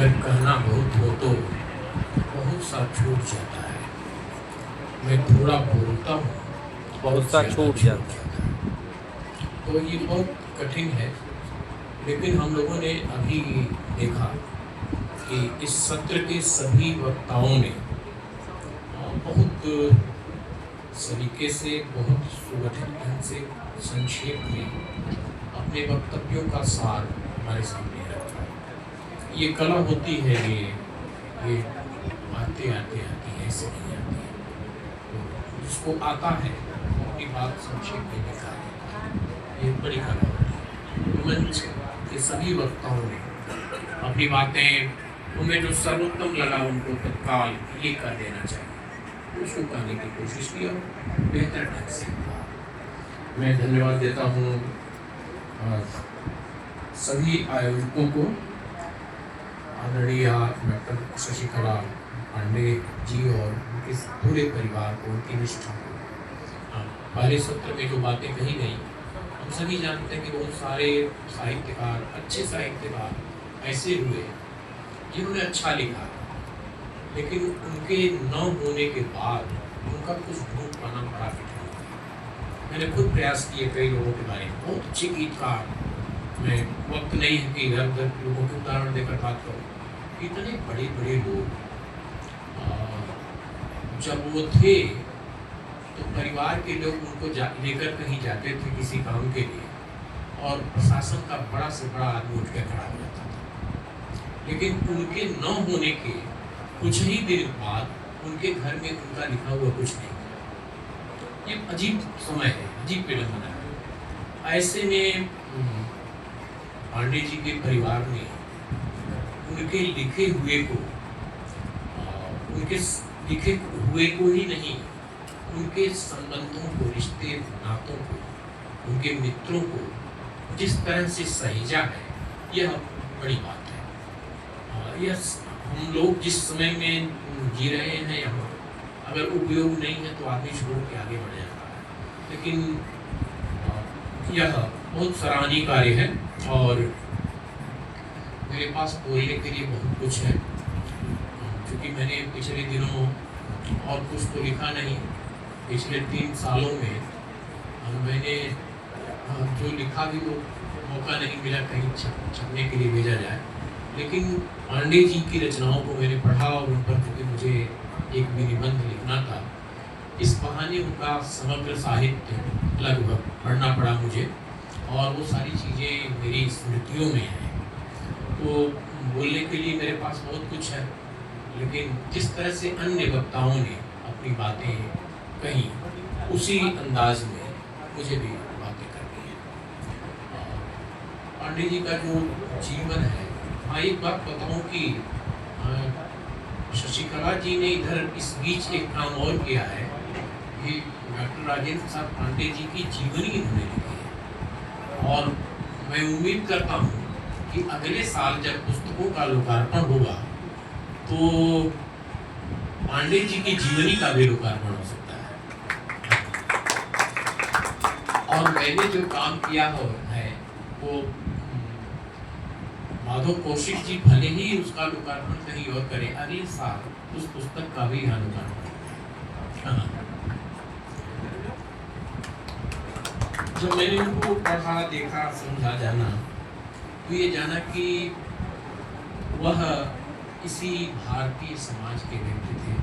अगर कहना बहुत हो तो बहुत सा छूट जाता है। मैं थोड़ा बोलता हूँ, बहुत सा छूट जाता है। तो ये बहुत कठिन है। लेकिन हम लोगों ने अभी देखा कि इस सत्र के सभी वक्ताओं ने बहुत सलीके से, बहुत सुगठित ढंग से, संक्षेप में अपने वक्तव्यों का सार हमारे सामने रखा। ये कला होती है, ये आते आते आती है, ऐसे नहीं आती है। तो जिसको आता है वो अपनी बात संक्षेप में लिखा है, ये बड़ी कला होती है। तो मंच के सभी वक्ताओं ने अपनी बातें, उनमें जो सर्वोत्तम लगा उनको तत्काल ये कर देना चाहिए, उसको कहने की कोशिश की और बेहतर ढंग से। मैं धन्यवाद देता हूँ सभी आयोजकों को, आदरणीय डॉक्टर शशिकला पांडे जी और उनके पूरे परिवार को, उनकी निष्ठा को। पहले सत्र में जो बातें कही गई, हम सभी जानते हैं कि बहुत सारे साहित्यकार, अच्छे साहित्यकार ऐसे हुए जिन्होंने अच्छा लिखा, लेकिन उनके न होने के बाद उनका कुछ ढूंढ पाना बड़ा कठिन है। मैंने खुद प्रयास किए कई लोगों के बारे में, बहुत अच्छे गीतकार, मैं वक्त नहीं है कि इधर उधर लोगों के उदाहरण देकर बात करूँ। इतने बड़े बड़े लोग जब वो थे तो परिवार के लोग उनको लेकर कहीं जाते थे किसी काम के लिए, और प्रशासन का बड़ा से बड़ा आदमी उठ के खड़ा हो जाता था। लेकिन उनके न होने के कुछ ही दिन बाद उनके घर में उनका लिखा हुआ कुछ नहीं। ये अजीब समय है, अजीब विडंबना है। ऐसे में पांडे जी के परिवार ने उनके लिखे हुए को, उनके लिखे हुए को ही नहीं, उनके संबंधों को, रिश्ते नातों को, उनके मित्रों को जिस तरह से सहेजा है, यह बड़ी बात है। यह हम लोग जिस समय में जी रहे हैं यहाँ, अगर उपयोग नहीं है तो आदमी छोड़ के आगे बढ़ जाता है। लेकिन यह बहुत सराहनीय कार्य है और मेरे पास बोलने के लिए बहुत कुछ है, क्योंकि मैंने पिछले दिनों और कुछ तो लिखा नहीं। पिछले 3 सालों में मैंने जो लिखा भी वो मौका नहीं मिला कहीं छपने के लिए भेजा जाए। लेकिन पांडे जी की रचनाओं को मैंने पढ़ा और उन पर क्योंकि मुझे एक भी निबंध लिखना था, इस बहाने उनका समग्र साहित्य लगभग पढ़ना पड़ा मुझे, और वो सारी चीज़ें मेरी स्मृतियों में हैं। तो बोलने के लिए मेरे पास बहुत कुछ है, लेकिन जिस तरह से अन्य वक्ताओं ने अपनी बातें कही, उसी अंदाज में मुझे भी बातें करनी है। पांडे जी का जो जीवन है, हाँ एक बात बताऊं कि शशिकला जी ने इधर इस बीच एक काम और किया है कि डॉक्टर राजेंद्र प्रसाद पांडे जी की जीवनी इन्होंने लिखी है, और मैं उम्मीद करता हूँ कि अगले साल जब पुस्तकों का लोकार्पण होगा तो पांडे जी की जीवनी का भी लोकार्पण हो सकता है। और मैंने जो काम किया है वो माधव कौशिक जी भले ही उसका लोकार्पण कहीं और करें, अगले साल उस पुस्तक का भी यहाँ लोकार्पण। जब मैंने उनको पढ़ा, देखा, समझा, जाना, तो ये जाना कि वह इसी भारतीय समाज के व्यक्ति थे,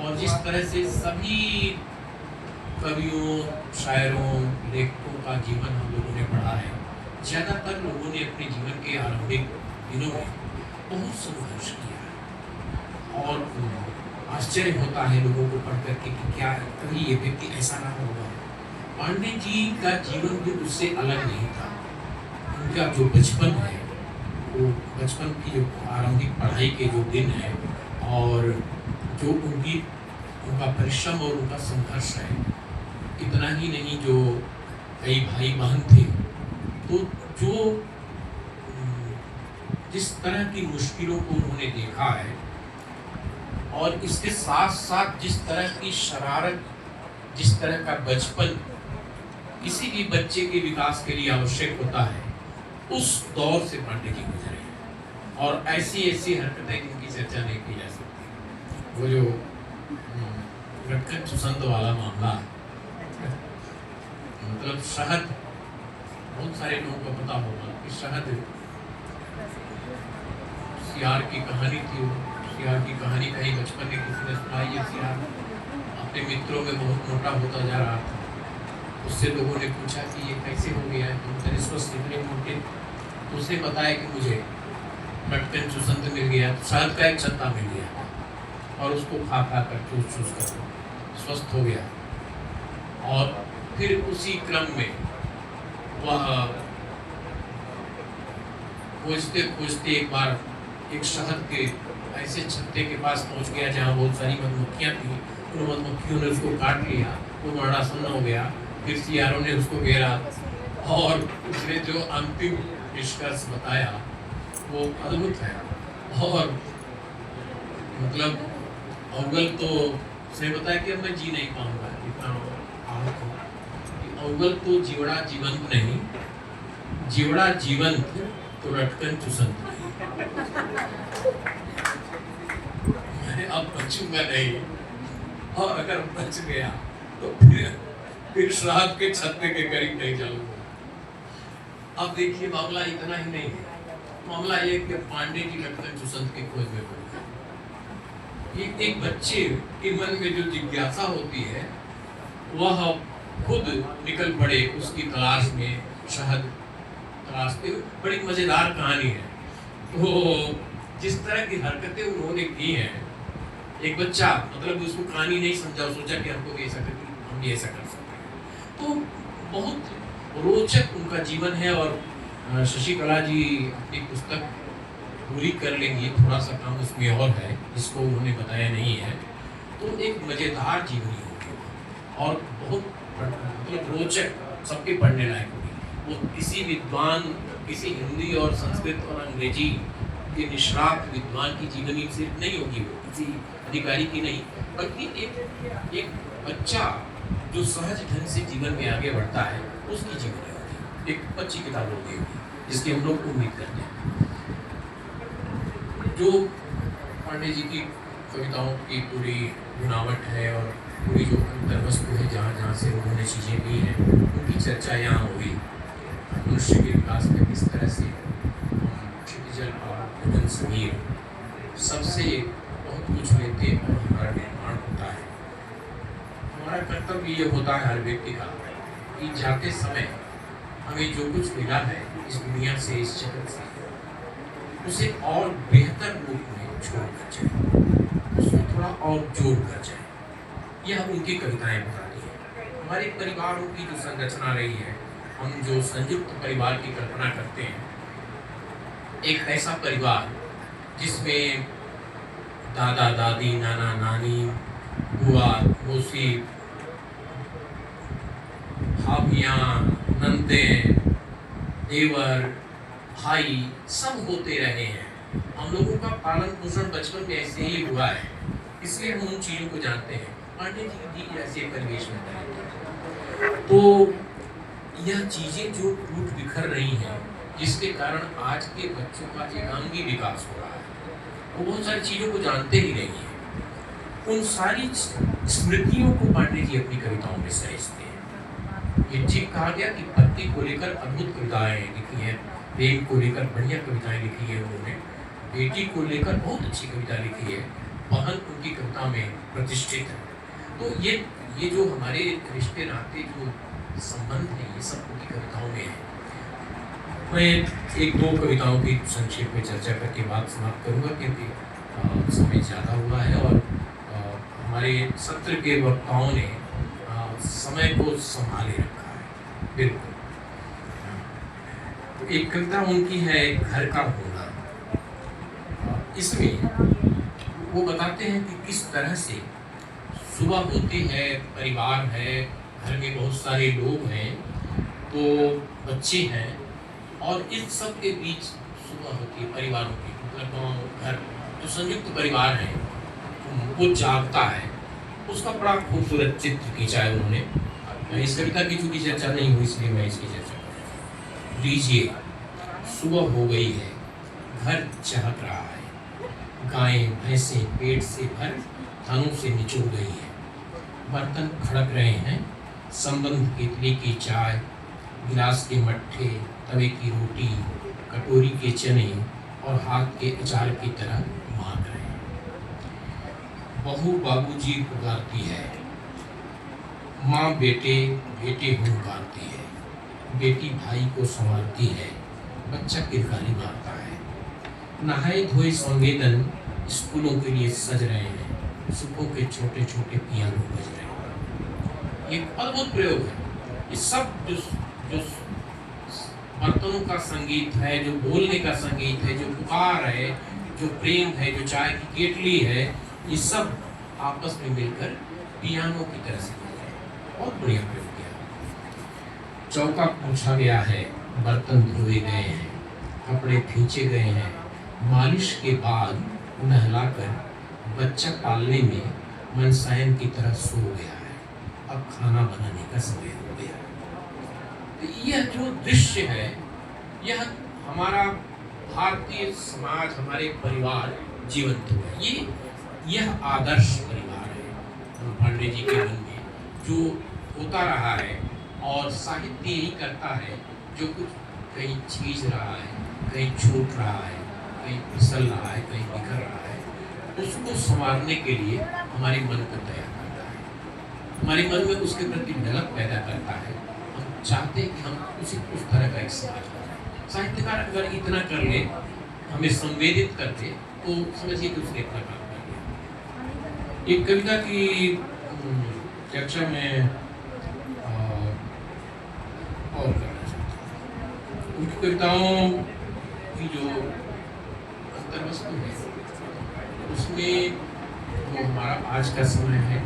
और जिस तरह से सभी कवियों, शायरों, लेखकों का जीवन हम लोगों ने पढ़ा है, ज़्यादातर लोगों ने अपने जीवन के आरंभिक दिनों में बहुत संघर्ष किया है, और आश्चर्य होता है लोगों को पढ़ करके कि क्या कभी ये व्यक्ति ऐसा ना होगा। पांडे जी का जीवन भी उससे अलग नहीं था। उनका जो बचपन है, वो बचपन की जो आरंभिक पढ़ाई के जो दिन है, और जो उनका परिश्रम और उनका संघर्ष है, इतना ही नहीं जो कई भाई बहन थे, तो जो जिस तरह की मुश्किलों को उन्होंने देखा है, और इसके साथ साथ जिस तरह की शरारत, जिस तरह का बचपन किसी भी बच्चे के विकास के लिए आवश्यक होता है, उस दौर से पांडे जी गुजरे। और ऐसी ऐसी हरकतें इनकी चर्चा नहीं की जा सकती। वो जो रटकन चुसंद वाला मामला, मतलब शहद, बहुत सारे लोगों को पता होगा कि शहद सियार की कहानी थी। सियार की कहानी कहीं बचपन में किसी ने सुनाई है। सियार अपने मित्रों में बहुत मोटा होता जा रहा था। उससे लोगों ने पूछा कि ये कैसे हो गया है, तुम तेरे स्वस्थ इतने मोटे। तो उसने बताया कि मुझे रटकन चुसंद मिल गया, शहद का एक छत्ता मिल गया और उसको खा खा कर चूस चूस कर स्वस्थ हो गया। और फिर उसी क्रम में वह खोजते खोजते एक बार एक शहद के ऐसे छत्ते के पास पहुंच गया जहाँ बहुत सारी मधुमक्खियाँ थी। उन मधुमक्खियों ने उसको काट लिया, वो मरणासन्न हो गया। फिर सियारों ने उसको घेरा और उसने जो अंतिम निष्कर्ष बताया वो अद्भुत है। और मतलब अव्वल तो उसने बताया कि अब मैं जी नहीं पाऊंगा, इतना आहत हूँ कि अव्वल तो जीवड़ा जीवंत नहीं, जीवड़ा जीवंत तो रटकन चुसंत नहीं। मैं अब बचूंगा नहीं, और अगर बच गया तो फिर श्राद्ध के छत्ते के करीब नहीं जाऊंगा। अब देखिए मामला इतना ही नहीं है, मामला ये कि पांडे जी रटकन चुसंत के खोज में पड़ गए। एक बच्चे के मन में जो जिज्ञासा होती है वह खुद निकल पड़े उसकी तलाश में, शहद तलाशते। बड़ी मजेदार कहानी है। तो जिस तरह की हरकतें उन्होंने की हैं, एक बच्चा मतलब उसको कहानी नहीं समझा, सोचा कि हमको भी ऐसा करके हम भी ऐसा कर सकते हैं। तो बहुत रोचक उनका जीवन है। और शशिकला जी अपनी पुस्तक पूरी कर लेंगी, थोड़ा सा काम उसमें और है जिसको उन्होंने बताया नहीं है। तो एक मजेदार जीवनी होगी और बहुत मतलब रोचक, सबके पढ़ने लायक होगी। वो किसी विद्वान, किसी हिंदी और संस्कृत और अंग्रेजी के निष्णात विद्वान की जीवनी से नहीं होगी, वो किसी अधिकारी की नहीं, बल्कि एक बच्चा जो सहज ढंग से जीवन में आगे बढ़ता है उसकी जीवनी होगी। एक अच्छी किताब होगी जिसकी हम लोग उम्मीद करते हैं। जो पांडे जी की कविताओं की पूरी बनावट है और पूरी जो अंतर्वस्तु है, जहाँ जहाँ से उन्होंने चीज़ें ली हैं, उनकी चर्चा यहाँ हुई। मनुष्य के विकास में किस तरह से क्षितिजल और गगन समीर सबसे बहुत कुछ लेते और हमारा निर्माण होता है। हमारा कर्तव्य ये होता है हर व्यक्ति का कि जाते समय हमें जो कुछ मिला है इस दुनिया से, इस जगत से, उसे और बेहतर रूप में छोड़कर जाए, उसमें थोड़ा और जोड़ कर जाए। यह उनकी कविताएं बताती हैं। हमारे परिवारों की जो संरचना रही है, हम जो संयुक्त परिवार की कल्पना करते हैं, एक ऐसा परिवार जिसमें दादा दादी, नाना नानी, बुआ मौसी, भाभियाँ, नंदे, देवर, भाई सब होते रहे हैं। हम लोगों का पालन पोषण बचपन में ऐसे ही हुआ है, इसलिए हम उन चीज़ों को जानते हैं। पांडे जी भी ऐसे परिवेश में थे। तो यह चीज़ें जो टूट बिखर रही हैं, जिसके कारण आज के बच्चों का एकांगी विकास हो रहा है, वो बहुत सारी चीज़ों को जानते ही नहीं है। उन सारी स्मृतियों को पांडे जी अपनी कविताओं में सहेजते हैं। ये ठीक कहा गया कि पति को लेकर अद्भुत कविताएं लिखी हैं, प्रेम को लेकर बढ़िया कविताएं लिखी है उन्होंने, बेटी को लेकर बहुत अच्छी कविता लिखी है, बहन उनकी कविता में प्रतिष्ठित है। तो ये जो हमारे रिश्ते नाते जो संबंध है, ये सब उनकी कविताओं में है। मैं एक दो कविताओं की संक्षेप में चर्चा करके बात समाप्त करूंगा, क्योंकि समय ज़्यादा हुआ है और हमारे सत्र के वक्ताओं ने समय को संभाले रखा है। बिल्कुल। तो एक कविता उनकी है, घर का होना। इसमें वो बताते हैं कि किस तरह से सुबह होती है, परिवार है, घर में बहुत सारे लोग हैं, तो बच्चे हैं, और इस सब के बीच सुबह होती है परिवारों की, मतलब गाँव घर जो संयुक्त परिवार है वो जागता है। उसका बड़ा खूबसूरत चित्र खींचा है उन्होंने। इस कविता की चूंकि चर्चा नहीं हुई इसलिए मैं इसकी चर्चा कर लीजिए। सुबह हो गई है, घर चहक रहा है। गायें भैंसें पेट से भर थानों से निचोड़ गई हैं। बर्तन खड़क रहे हैं। संबंध केतली की चाय, गिलास के मट्ठे, तवे की रोटी, कटोरी के चने और हाथ के अचार की तरह मांग रहे हैं। बहू बाबूजी पुकारती है, माँ बेटे बेटे हुंकारती है, बेटी भाई को संवारती है, बच्चा किरकारी मारता है। नहाए धोए संवेदन स्कूलों के लिए सज रहे हैं। सुखों के छोटे छोटे पियानो बज रहे हैं। ये अद्भुत प्रयोग है। ये सब जो बर्तनों का संगीत है, जो बोलने का संगीत है, जो पुकार है, जो प्रेम है, जो चाय की केतली है, ये सब आपस में मिलकर पियानो की तरह से बज रहे हैं। बहुत बढ़िया प्रयोग किया। चौका पूछा गया है, बर्तन धोए गए हैं, कपड़े खींचे गए हैं, मालिश के बाद नहलाकर बच्चा पालने में मनसायन की तरह सो गया है। अब खाना बनाने का समय हो गया। तो यह जो दृश्य है, यह हमारा भारतीय समाज, हमारे परिवार जीवंत हुआ। यह आदर्श परिवार है पांडे जी के मन में जो होता रहा है। और साहित्य यही करता है, जो कुछ कहीं छीज रहा है, कहीं छूट रहा है, कहीं फिसल रहा है, कहीं बिखर रहा है, उसको संवारने के लिए हमारे मन को तैयार करता है, हमारे मन में उसके प्रति झलक पैदा करता है। हम चाहते हैं कि हम उस तरह का एक समाज बनाएं। साहित्यकार अगर इतना कर ले, हमें संवेदित कर दे, तो समझिए कि उसने इतना काम कर लिया। एक कविता की चर्चा में और करना चाहता हूँ। उनकी कविताओं की जो अंतर्वस्तु है, उसमें जो हमारा आज का समय है,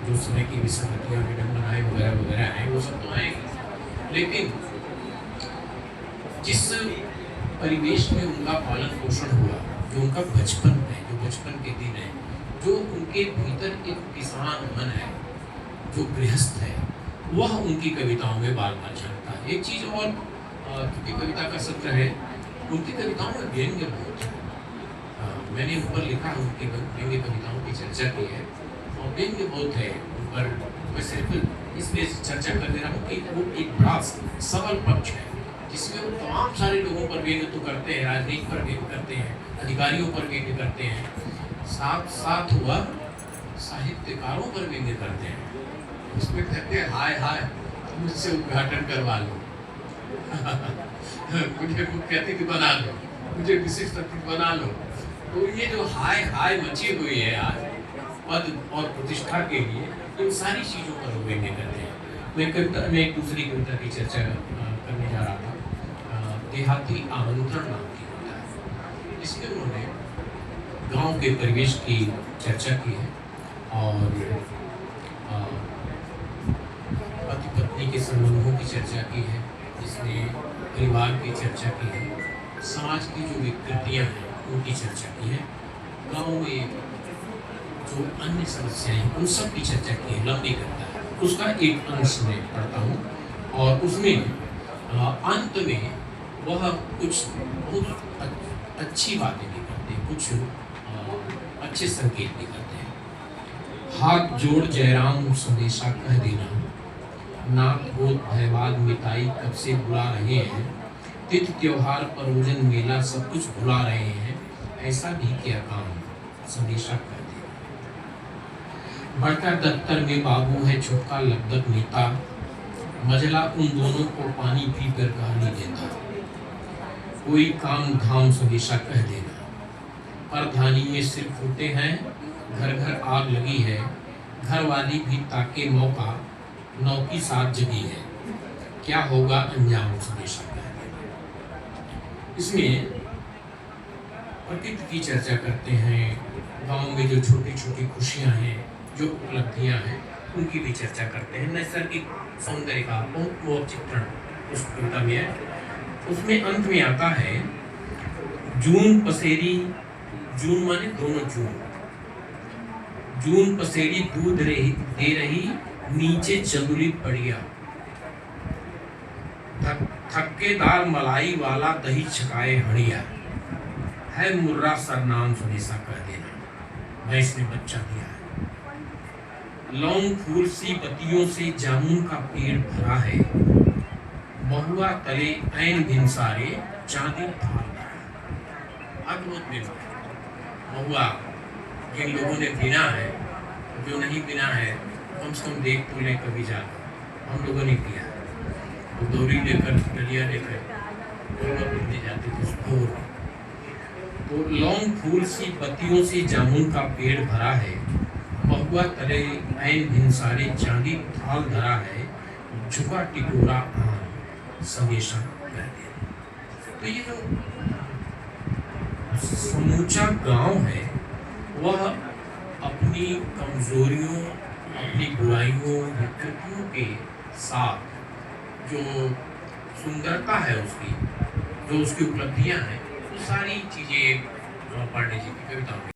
जो समय की विसंगतियाँ, विडंबनाएं वगैरह वगैरह हैं, वो सब तो आएंगे, लेकिन जिस परिवेश में उनका पालन पोषण हुआ, जो उनका बचपन है, जो बचपन के दिन है, जो उनके भीतर एक किसान मन है, जो गृहस्थ है, वह उनकी कविताओं में बार बार झलकता है। एक चीज और, क्योंकि कविता का सत्र है, उनकी कविताओं में व्यंग्य बहुत है। मैंने ऊपर लिखा, उनकी व्यंग्य कविताओं की चर्चा की है, और व्यंग्य बहुत है ऊपर। मैं सिर्फ इसलिए चर्चा कर दे रहा हूँ कि वो एक बड़ा सबल पक्ष है, जिसमें वो तमाम सारे लोगों पर व्यंग्य तो करते हैं, राजनीति पर व्यंग्य करते हैं, अधिकारियों पर व्यंग्य करते हैं, साथ साथ वह साहित्यकारों पर व्यंग्य करते हैं। उसमें कहते हैं, हाय हाय मुझसे उद्घाटन करवा लो मुझे कहते कि बना लो, मुझे विशिष्ट अतिथि बना लो। तो ये जो हाय हाय मची हुई है आज पद और प्रतिष्ठा के लिए, इन सारी चीजों पर वो व्यंग्य करते हैं। मैं एक दूसरी कविता की चर्चा करने जा रहा था, देहाती आमंत्रण नाम की कविता है। इसमें उन्होंने गांव के परिवेश की चर्चा की है, और पति पत्नी के संबंधों की चर्चा की है, इसमें परिवार की चर्चा की है, समाज की जो विकृतियाँ हैं उनकी चर्चा की है, गांव में जो अन्य समस्याएं हैं उन सब की चर्चा की है, लंबी करता है। उसका एक अंश मैं पढ़ता हूँ, और उसमें अंत में वह कुछ बहुत अच्छी बातें भी करते हैं, कुछ अच्छे संकेत भी करते हैं। हाथ जोड़ जयराम संदेशा कह देना, नाथ गोद भयवाद मिताई कब से बुला रहे हैं, तिथि त्योहार परोजन मेला सब कुछ भुला रहे हैं, ऐसा भी क्या काम संदेशा कह देना। बड़का दफ्तर में बाबू है, छुटका लगभग नेता, मजला उन दोनों को पानी पी कर कहानी देता, कोई काम धाम संदेशा कह देना, परधानी में सिर फूटे हैं, घर घर आग लगी है, घर वाली भी ताके मौका, नौकी साथ जगी है, क्या होगा अंजाम संदेशा कह देना। इसमें प्रकृति की चर्चा करते हैं, गांव में जो छोटी छोटी खुशियां हैं, जो उपलब्धियां हैं, उनकी भी चर्चा करते हैं। नैसर्गिक सौंदर्य का वो चित्रण उस कविता में है। उसमें अंत में आता है, जून पसेरी, जून माने दोनों जून, जून पसेरी दूध दे रही, नीचे चंदुली पड़िया, थक्केदार मलाई वाला दही छकाए हड़िया, है मुर्रा सरनाम फरीसा कह देना, भैंस ने बच्चा दिया है। लौंग फूल सी बत्तियों से जामुन का पेड़ भरा है, महुआ तले ऐन भिनसारे चांदी थाल रहा। अद्भुत बिना महुआ जिन लोगों ने बिना है, जो नहीं बिना है कम से कम देख तो ले कभी जाकर। हम लोगों ने किया तो डोरी लेकर डलिया लेकर जाते थे स्टोर। तो लौंग फूल सी बत्तियों से जामुन का पेड़ भरा है, महुआ तले ऐन भिनसारे चांदी थाल धरा है, झुका टिटोरा आम समेशा कर दे। तो ये जो समूचा गांव है वह अपनी कमजोरियों, अपनी बुराइयों, विकृतियों के साथ जो सुंदरता है उसकी, जो उसकी उपलब्धियां हैं, वो सारी चीजें पांडे जी की कविताओं में